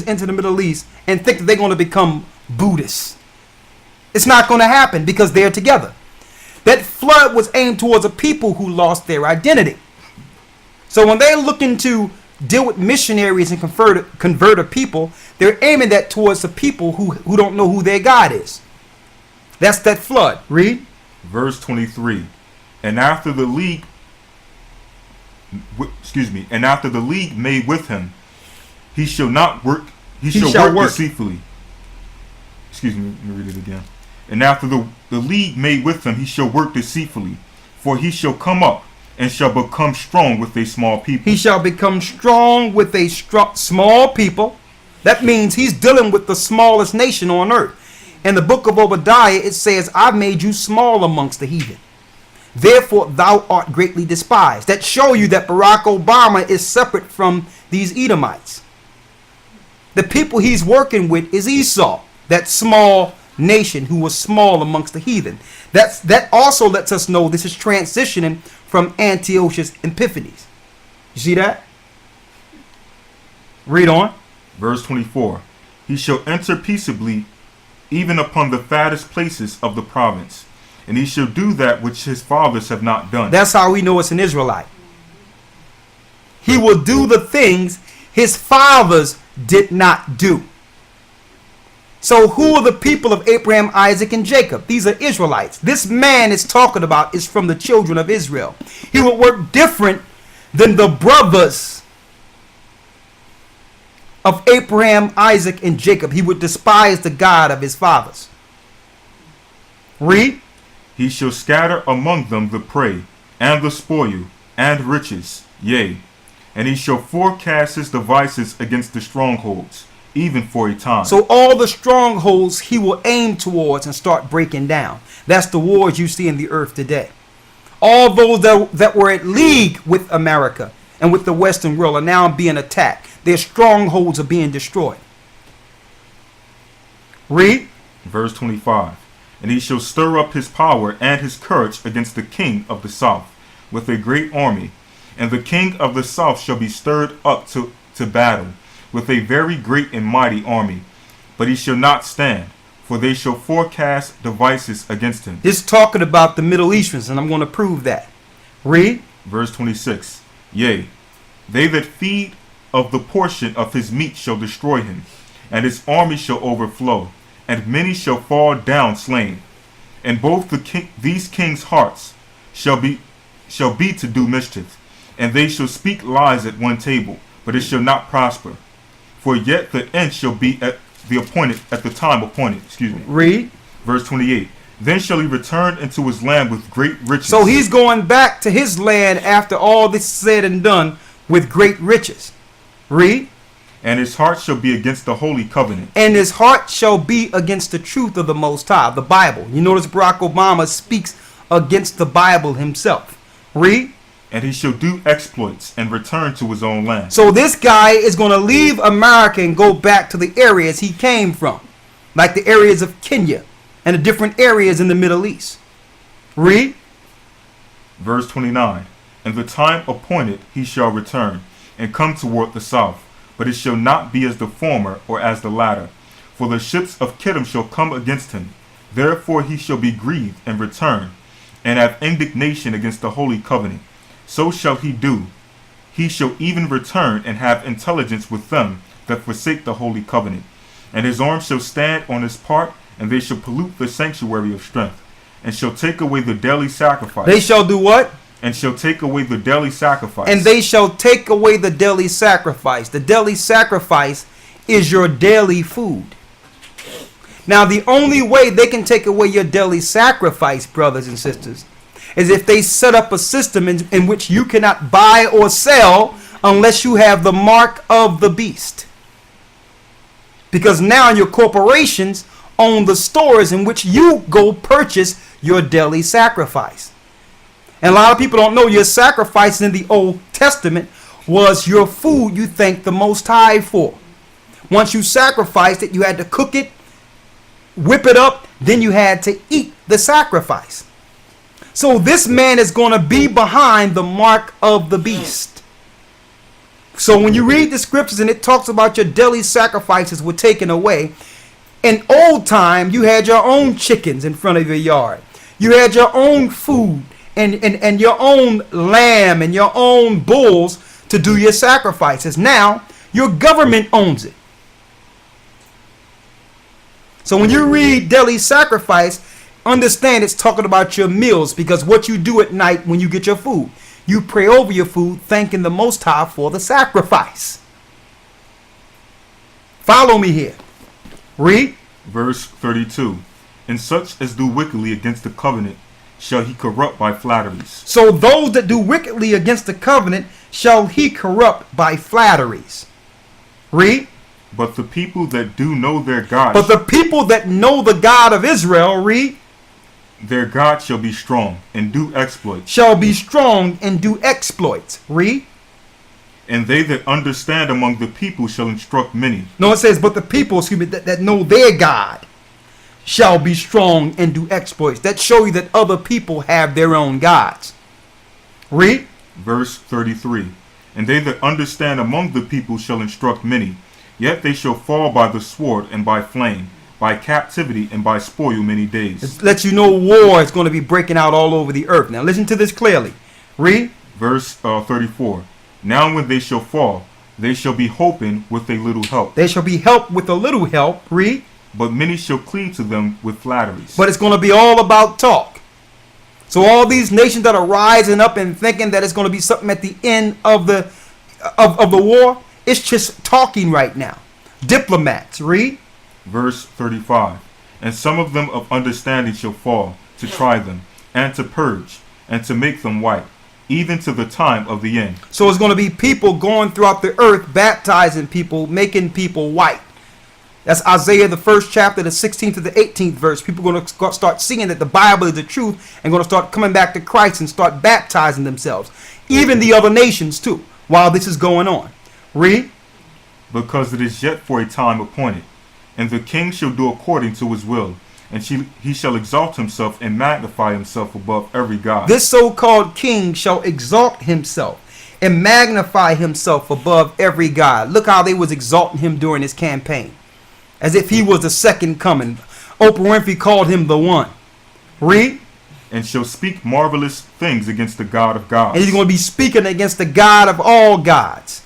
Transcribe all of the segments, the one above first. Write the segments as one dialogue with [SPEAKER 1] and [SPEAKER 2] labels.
[SPEAKER 1] into the Middle East and think that they're going to become Buddhists. It's not going to happen because they're together. That flood was aimed towards a people who lost their identity. So when they're looking to deal with missionaries and convert a people, they're aiming that towards the people who don't know who their God is. That's that flood. Read.
[SPEAKER 2] Verse 23. And after the league made with him, he shall not work. He shall work deceitfully. Excuse me, let me read it again. And after the league made with him, he shall work deceitfully, for he shall come up and shall become strong with a small people.
[SPEAKER 1] He shall become strong with a small people. That means he's dealing with the smallest nation on earth. In the book of Obadiah, it says, I made you small amongst the heathen. Therefore, thou art greatly despised. That show you that Barack Obama is separate from these Edomites. The people he's working with is Esau, that small nation who was small amongst the heathen. That also lets us know this is transitioning from Antiochus Epiphanes. You see that? Read on.
[SPEAKER 2] Verse 24. He shall enter peaceably even upon the fattest places of the province, and he shall do that which his fathers have not done.
[SPEAKER 1] That's how we know it's an Israelite. He will do the things his fathers did not do. So who are the people of Abraham, Isaac, and Jacob? These are Israelites. This man is talking about is from the children of Israel. He would work different than the brothers of Abraham, Isaac, and Jacob. He would despise the God of his fathers. Read.
[SPEAKER 2] He shall scatter among them the prey, and the spoil, and riches, yea, and he shall forecast his devices against the strongholds, even for a time.
[SPEAKER 1] So all the strongholds he will aim towards and start breaking down. That's the wars you see in the earth today. All those that were at league with America and with the Western world are now being attacked. Their strongholds are being destroyed. Read.
[SPEAKER 2] Verse 25. And he shall stir up his power and his courage against the king of the south with a great army. And the king of the south shall be stirred up to battle with a very great and mighty army. But he shall not stand, for they shall forecast devices against him.
[SPEAKER 1] This is talking about the Middle Easterns, and I'm going to prove that. Read.
[SPEAKER 2] Verse 26. Yea, they that feed of the portion of his meat shall destroy him, and his army shall overflow, and many shall fall down slain. And both these kings' hearts shall be to do mischief, and they shall speak lies at one table, but it shall not prosper. For yet the end shall be at the time appointed. Excuse me.
[SPEAKER 1] Read.
[SPEAKER 2] Verse 28. Then shall he return into his land with great riches.
[SPEAKER 1] So he's going back to his land after all this is said and done with great riches. Read.
[SPEAKER 2] And his heart shall be against the holy covenant.
[SPEAKER 1] And his heart shall be against the truth of the Most High, the Bible. You notice Barack Obama speaks against the Bible himself. Read.
[SPEAKER 2] And he shall do exploits and return to his own land.
[SPEAKER 1] So this guy is going to leave America and go back to the areas he came from, like the areas of Kenya and the different areas in the Middle East. Read.
[SPEAKER 2] Verse 29. And the time appointed he shall return and come toward the south, but it shall not be as the former or as the latter. For the ships of Kittim shall come against him. Therefore he shall be grieved and return, and have indignation against the holy covenant. So shall he do. He shall even return and have intelligence with them that forsake the holy covenant. And his arm shall stand on his part, and they shall pollute the sanctuary of strength, and shall take away the daily sacrifice.
[SPEAKER 1] They shall do what?
[SPEAKER 2] And shall take away the daily sacrifice.
[SPEAKER 1] And they shall take away the daily sacrifice. The daily sacrifice is your daily food. Now, the only way they can take away your daily sacrifice, brothers and sisters, is if they set up a system in which you cannot buy or sell unless you have the mark of the beast. Because now your corporations own the stores in which you go purchase your daily sacrifice. And a lot of people don't know your sacrifice in the Old Testament was your food you thanked the Most High for. Once you sacrificed it, you had to cook it, whip it up, then you had to eat the sacrifice. So this man is going to be behind the mark of the beast So when you read the scriptures and it talks about your daily sacrifices were taken away, in old time you had your own chickens in front of your yard. You had your own food and your own lamb and your own bulls to do your sacrifices. Now your government owns it. So when you read daily sacrifice, understand it's talking about your meals, because what you do at night when you get your food, you pray over your food, thanking the Most High for the sacrifice. Follow me here. Read.
[SPEAKER 2] Verse 32. And such as do wickedly against the covenant shall he corrupt by flatteries.
[SPEAKER 1] So those that do wickedly against the covenant shall he corrupt by flatteries. Read.
[SPEAKER 2] But the people that do know their God,
[SPEAKER 1] But the people that know the God of Israel, read,
[SPEAKER 2] their God shall be strong and do exploits.
[SPEAKER 1] shall be strong and do exploits. Read.
[SPEAKER 2] And they that understand among the people shall instruct many.
[SPEAKER 1] No, it says, but the people, that know their God shall be strong and do exploits. That show you that other people have their own gods. Read.
[SPEAKER 2] Verse 33. And they that understand among the people shall instruct many. Yet they shall fall by the sword and by flame, by captivity and by spoil many days.
[SPEAKER 1] It lets you know war is going to be breaking out all over the earth. Now listen to this clearly. Read.
[SPEAKER 2] Verse 34. Now when they shall fall, they shall be hoping with a little help.
[SPEAKER 1] They shall be helped with a little help. Read.
[SPEAKER 2] But many shall cleave to them with flatteries.
[SPEAKER 1] But it's going to be all about talk. So all these nations that are rising up and thinking that it's going to be something at the end of the war, it's just talking right now. Diplomats. Read.
[SPEAKER 2] Verse 35. And some of them of understanding shall fall, to try them, and to purge, and to make them white, even to the time of the end.
[SPEAKER 1] So it's going to be people going throughout the earth, baptizing people, making people white. That's Isaiah, the 1st chapter, the 16th to the 18th verse. People are going to start seeing that the Bible is the truth and going to start coming back to Christ and start baptizing themselves. Even the other nations too, while this is going on. Read.
[SPEAKER 2] Because it is yet for a time appointed, and the king shall do according to his will, and he shall exalt himself and magnify himself above every god.
[SPEAKER 1] This so-called king shall exalt himself and magnify himself above every god. Look how they was exalting him during his campaign, as if he was the second coming. Oprah Winfrey called him the one. Read.
[SPEAKER 2] And shall speak marvelous things against the God of gods.
[SPEAKER 1] And he's going to be speaking against the God of all gods.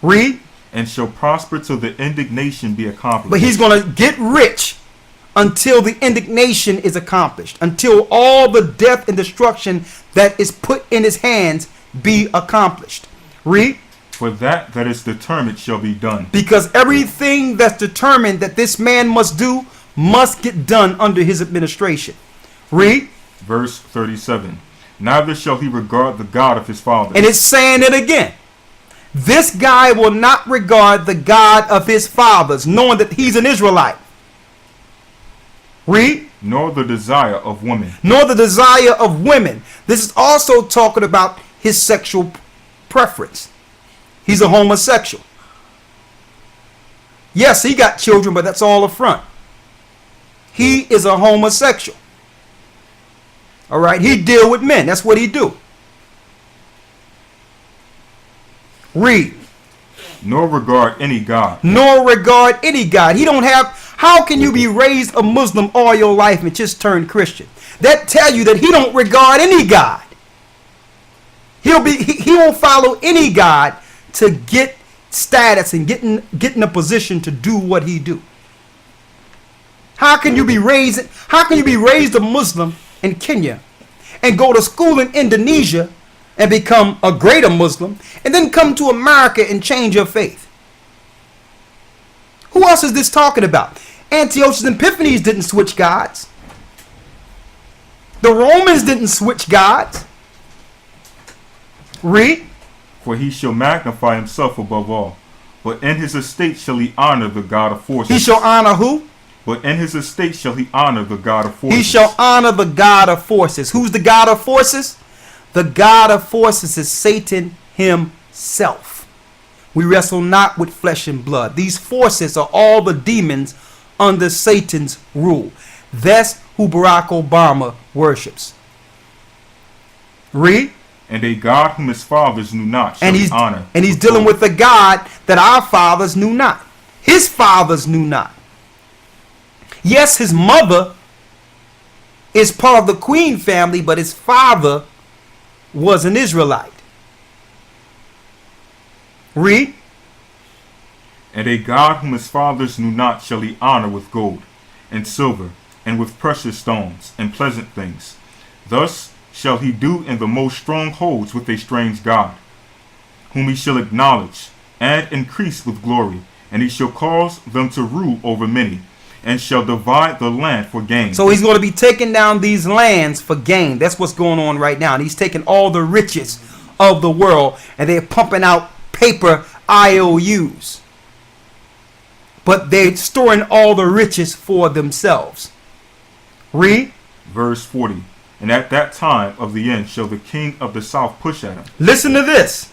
[SPEAKER 1] Read.
[SPEAKER 2] And shall prosper till the indignation be accomplished.
[SPEAKER 1] But he's going to get rich until the indignation is accomplished, until all the death and destruction that is put in his hands be accomplished. Read.
[SPEAKER 2] For that is determined shall be done.
[SPEAKER 1] Because everything that's determined that this man must do must get done under his administration. Read.
[SPEAKER 2] Verse 37. Neither shall he regard the God of his fathers.
[SPEAKER 1] And it's saying it again. This guy will not regard the God of his fathers, knowing that he's an Israelite. Read.
[SPEAKER 2] Nor the desire of women.
[SPEAKER 1] Nor the desire of women. This is also talking about his sexual preference. He's a homosexual. Yes, he got children, but that's all a front. He is a homosexual. All right, he deal with men. That's what he do. Read.
[SPEAKER 2] Nor regard any God.
[SPEAKER 1] Nor regard any God. He don't have. How can you be raised a Muslim all your life and just turn Christian? That tell you that he don't regard any God. He won't follow any God to get status and get in a position to do what he do. How can you be raised a Muslim in Kenya and go to school in Indonesia and become a greater Muslim and then come to America and change your faith? Who else is this talking about? Antiochus Epiphanes didn't switch gods. The Romans didn't switch gods. Read.
[SPEAKER 2] For he shall magnify himself above all. But in his estate shall he honor the God of forces.
[SPEAKER 1] He shall honor who?
[SPEAKER 2] But in his estate shall he honor the God of forces.
[SPEAKER 1] He shall honor the God of forces. Who's the God of forces? The God of forces is Satan himself. We wrestle not with flesh and blood. These forces are all the demons under Satan's rule. That's who Barack Obama worships. Read.
[SPEAKER 2] And a God whom his fathers knew not shall
[SPEAKER 1] And
[SPEAKER 2] he
[SPEAKER 1] he's
[SPEAKER 2] honor.
[SPEAKER 1] and he's dealing with the God that our fathers knew not. His fathers knew not. Yes, his mother is part of the queen family, but his father was an Israelite. Read.
[SPEAKER 2] And a God whom his fathers knew not shall he honor with gold, and silver, and with precious stones, and pleasant things. Thus shall he do in the most strongholds with a strange God, whom he shall acknowledge, and increase with glory, and he shall cause them to rule over many, and shall divide the land for gain.
[SPEAKER 1] So he's going to be taking down these lands for gain. That's what's going on right now. And he's taking all the riches of the world, and they're pumping out paper IOUs. But they're storing all the riches for themselves. Read.
[SPEAKER 2] Verse 40. And at that time of the end shall the king of the south push at him.
[SPEAKER 1] Listen to this.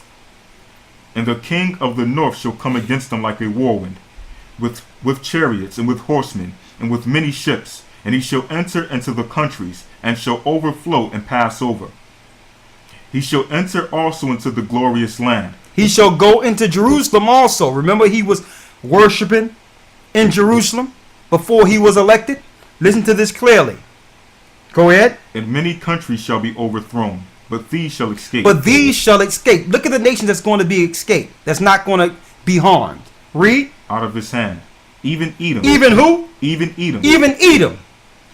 [SPEAKER 2] And the king of the north shall come against him like a whirlwind, with chariots and with horsemen, and with many ships. And he shall enter into the countries, and shall overflow and pass over. He shall enter also into the glorious land.
[SPEAKER 1] He shall go into Jerusalem also. Remember, he was worshiping in Jerusalem before he was elected. Listen to this clearly. Go ahead.
[SPEAKER 2] And many countries shall be overthrown, but these shall escape.
[SPEAKER 1] But these shall escape. Look at the nation that's going to be escaped. That's not going to be harmed. Read.
[SPEAKER 2] Out of his hand. Even Edom.
[SPEAKER 1] Even who?
[SPEAKER 2] Even Edom.
[SPEAKER 1] Even Edom.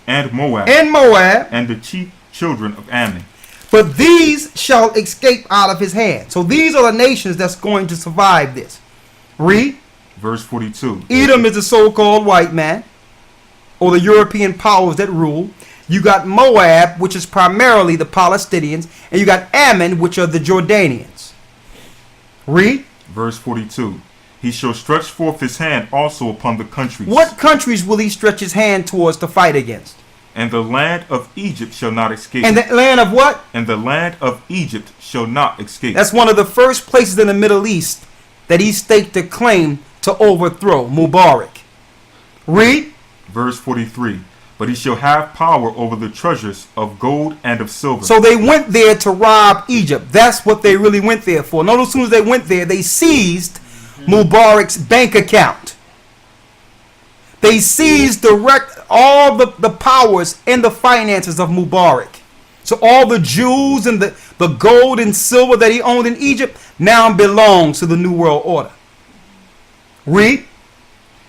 [SPEAKER 2] And Moab.
[SPEAKER 1] And Moab.
[SPEAKER 2] And the chief children of Ammon.
[SPEAKER 1] But these shall escape out of his hand. So these are the nations that's going to survive this. Read.
[SPEAKER 2] Verse 42.
[SPEAKER 1] Edom is the so-called white man, or the European powers that rule. You got Moab, which is primarily the Palestinians, and you got Ammon, which are the Jordanians. Read.
[SPEAKER 2] Verse 42. He shall stretch forth his hand also upon the countries.
[SPEAKER 1] What countries will he stretch his hand towards to fight against?
[SPEAKER 2] And the land of Egypt shall not escape.
[SPEAKER 1] And the land of what?
[SPEAKER 2] And the land of Egypt shall not escape.
[SPEAKER 1] That's one of the first places in the Middle East that he staked a claim to overthrow, Mubarak. Read.
[SPEAKER 2] Verse 43. But he shall have power over the treasures of gold and of silver.
[SPEAKER 1] So they went there to rob Egypt. That's what they really went there for. Notice as soon as they went there, they seized Mubarak's bank account. They seized all the powers and the finances of Mubarak. So all the jewels and the gold and silver that he owned in Egypt now belongs to the New World Order. Read.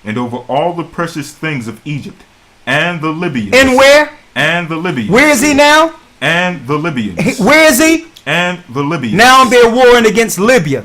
[SPEAKER 2] And over all the precious things of Egypt and the Libyans.
[SPEAKER 1] And where?
[SPEAKER 2] And the Libyans.
[SPEAKER 1] Where is he now?
[SPEAKER 2] And the Libyans.
[SPEAKER 1] Where is he?
[SPEAKER 2] And the Libyans.
[SPEAKER 1] Now they're warring against Libya.